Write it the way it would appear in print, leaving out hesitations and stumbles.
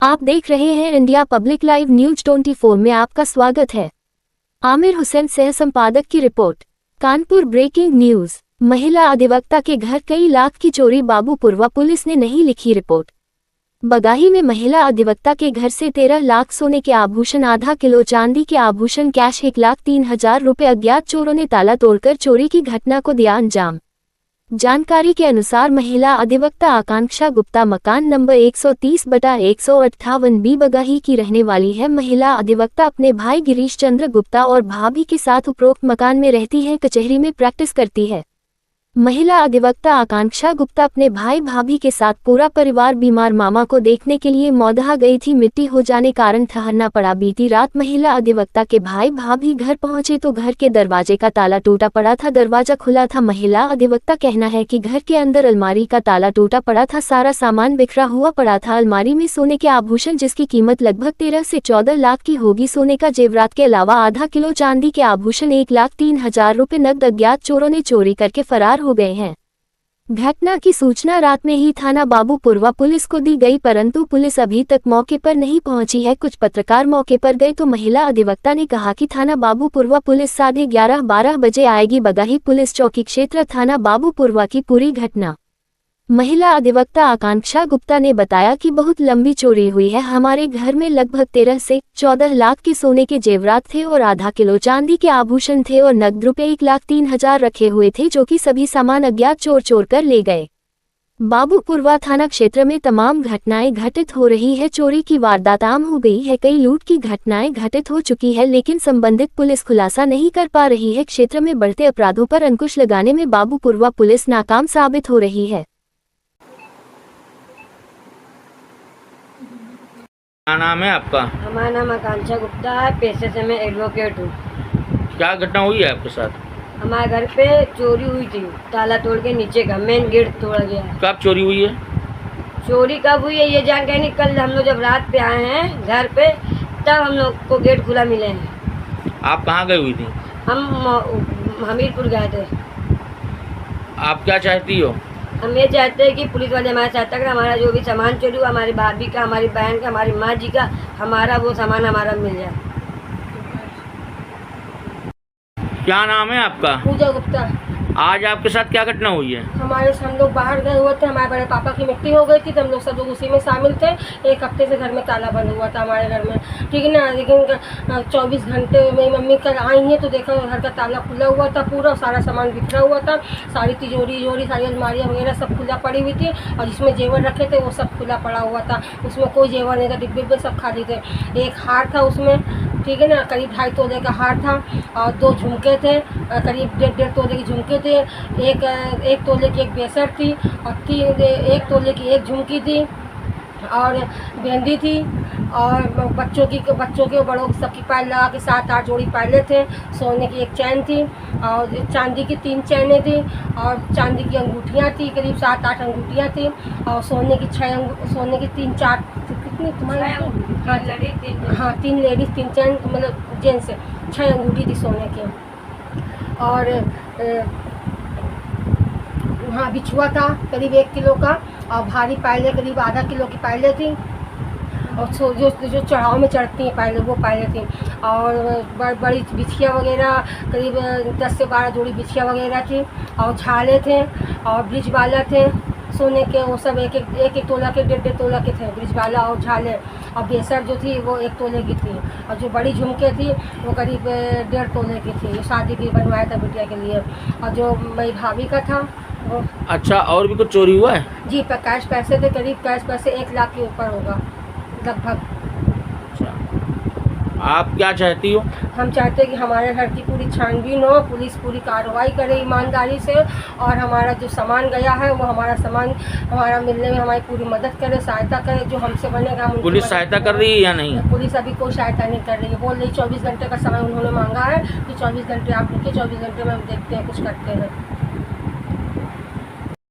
आप देख रहे हैं इंडिया पब्लिक लाइव न्यूज 24 में आपका स्वागत है। आमिर हुसैन सह संपादक की रिपोर्ट। Kanpur breaking news. महिला अधिवक्ता के घर कई लाख की चोरी, बाबूपुरवा पुलिस ने नहीं लिखी रिपोर्ट। बगाही में महिला अधिवक्ता के घर से 13 लाख सोने के आभूषण, आधा किलो चांदी के आभूषण, कैश 1,03,000 रुपए अज्ञात चोरों ने ताला तोड़कर चोरी की घटना को दिया अंजाम। जानकारी के अनुसार महिला अधिवक्ता आकांक्षा गुप्ता मकान नंबर 130/158 बी बगाही की रहने वाली है। महिला अधिवक्ता अपने भाई गिरीश चंद्र गुप्ता और भाभी के साथ उपरोक्त मकान में रहती है, कचहरी में प्रैक्टिस करती है। महिला अधिवक्ता आकांक्षा गुप्ता अपने भाई भाभी के साथ पूरा परिवार बीमार मामा को देखने के लिए मौदहा गई थी। मिट्टी हो जाने कारण ठहरना पड़ा। बीती रात महिला अधिवक्ता के भाई भाभी घर पहुंचे तो घर के दरवाजे का ताला टूटा पड़ा था, दरवाजा खुला था। महिला अधिवक्ता कहना है कि घर के अंदर अलमारी का ताला टूटा पड़ा था, सारा सामान बिखरा हुआ पड़ा था। अलमारी में सोने के आभूषण जिसकी कीमत लगभग 13 से 14 लाख की होगी, सोने का जेवरात के अलावा आधा किलो चांदी के आभूषण, 1,03,000 रुपए नकद अज्ञात चोरों ने चोरी करके फरार हो गए हैं। घटना की सूचना रात में ही थाना बाबूपुरवा पुलिस को दी गई, परंतु पुलिस अभी तक मौके पर नहीं पहुंची है। कुछ पत्रकार मौके पर गए तो महिला अधिवक्ता ने कहा कि थाना बाबूपुरवा पुलिस 11:30-12 बजे आएगी। बगाही पुलिस चौकी क्षेत्र थाना बाबूपुरवा की पूरी घटना। महिला अधिवक्ता आकांक्षा गुप्ता ने बताया कि बहुत लंबी चोरी हुई है। हमारे घर में लगभग 13 से 14 लाख के सोने के जेवरात थे और आधा किलो चांदी के आभूषण थे और नकद रुपए 1,03,000 रखे हुए थे, जो कि सभी सामान अज्ञात चोर कर ले गए। बाबूपुरवा थाना क्षेत्र में तमाम घटनाएं घटित हो रही है। चोरी की वारदात आम हो गई है, कई लूट की घटनाएं घटित हो चुकी है, लेकिन संबंधित पुलिस खुलासा नहीं कर पा रही है। क्षेत्र में बढ़ते अपराधों पर अंकुश लगाने में बाबूपुरवा पुलिस नाकाम साबित हो रही है। क्या नाम है आपका? हमारा नाम आकांक्षा गुप्ता है, पेशे से मैं एडवोकेट हूँ। क्या घटना हुई है आपके साथ? हमारे घर पे चोरी हुई थी, ताला तोड़ के नीचे का मेन गेट तोड़ा गया है। कब चोरी हुई है? चोरी कब हुई है ये जानकारी नहीं। कल हम लोग जब रात पे आए हैं घर पे, तब हम लोग को गेट खुला मिले हैं। आप कहाँ गई हुई थी? हम हमीरपुर गए थे। आप क्या चाहती हो? हम ये चाहते हैं कि पुलिस वाले हमारे साथ तक हमारा जो भी सामान चोरी हुआ, हमारी भाभी का, हमारी बहन का, हमारी माँ जी का, हमारा वो सामान हमारा मिल जाए। क्या नाम है आपका? पूजा गुप्ता। आज आपके साथ क्या घटना हुई है? हम लोग बाहर गए हुए थे, हमारे बड़े पापा की मृत्यु हो गई थी, तो हम लोग सब लोग उसी में शामिल थे। 1 हफ्ते से घर में ताला बंद हुआ था हमारे घर में, ठीक है ना। लेकिन 24 घंटे मेरी मम्मी कल आई हैं तो देखा घर का ताला खुला हुआ था, पूरा सारा सामान बिखरा हुआ था, सारी तिजोरी सारी अलमारियाँ वगैरह सब खुला पड़ी हुई थी, और जिसमें जेवर रखे थे वो सब खुला पड़ा हुआ था। उसमें कोई जेवर नहीं था, डिब्बे सब खाली थे। एक हार था उसमें, ठीक है ना, करीब 2.5 तोले का हार था, और 2 झुमके थे, करीब 1.5 तोले के झुमके थे। एक तोले की एक बेसर थी, और 1 तोले की एक झुमकी थी, और बिंदी थी, और बच्चों के बड़ों की सबकी पायल लगा के 7-8 जोड़ी पायलें थे। सोने की एक चैन थी, और चांदी की 3 चैनें थी, और चांदी की अंगूठियाँ थी, करीब 7-8 अंगूठियाँ थी, और सोने की 3-4 कितनी तुम्हारी? हाँ 3 लेडीज 3 चैन, मतलब जेंट्स 6 अंगूठी थी सोने की। और हाँ बिछुआ था करीब 1 किलो का, और भारी पायलें करीब आधा किलो की पायलें थी, और जो चढ़ाव में चढ़ती हैं पायलें वो पायलें थी, और बड़ी बिछिया वगैरह करीब 10 से 12 जोड़ी बिछिया वगैरह थी, और झाले थे, और ब्रिज बाला थे सोने के, वो सब एक तोला के 1.5 तोला के थे ब्रिज बाला और झाले। और बेसर जो थी वो 1 तोले की थी, और जो बड़ी झुमके थी वो करीब 1.5 तोले की थी, शादी की बनवाया था बिटिया के लिए। और जो मेरी भाभी का था वो। अच्छा, और भी कुछ चोरी हुआ है? जी, कैश पैसे थे, करीब कैश पैसे 1 लाख के ऊपर होगा लगभग। अच्छा, आप क्या चाहती हो? हम चाहते हैं कि हमारे घर की पूरी छानबीन हो, पुलिस पूरी कार्रवाई करे ईमानदारी से, और हमारा जो सामान गया है वो हमारा सामान हमारा मिलने में हमारी पूरी मदद करे, सहायता करे, जो हमसे बनेगा हम। पुलिस सहायता कर रही है या नहीं? पुलिस अभी कोई सहायता नहीं कर रही है, बोल रही 24 घंटे का समय उन्होंने मांगा है कि 24 घंटे आप रुकिए, 24 घंटे में हम देखते हैं कुछ करते हैं।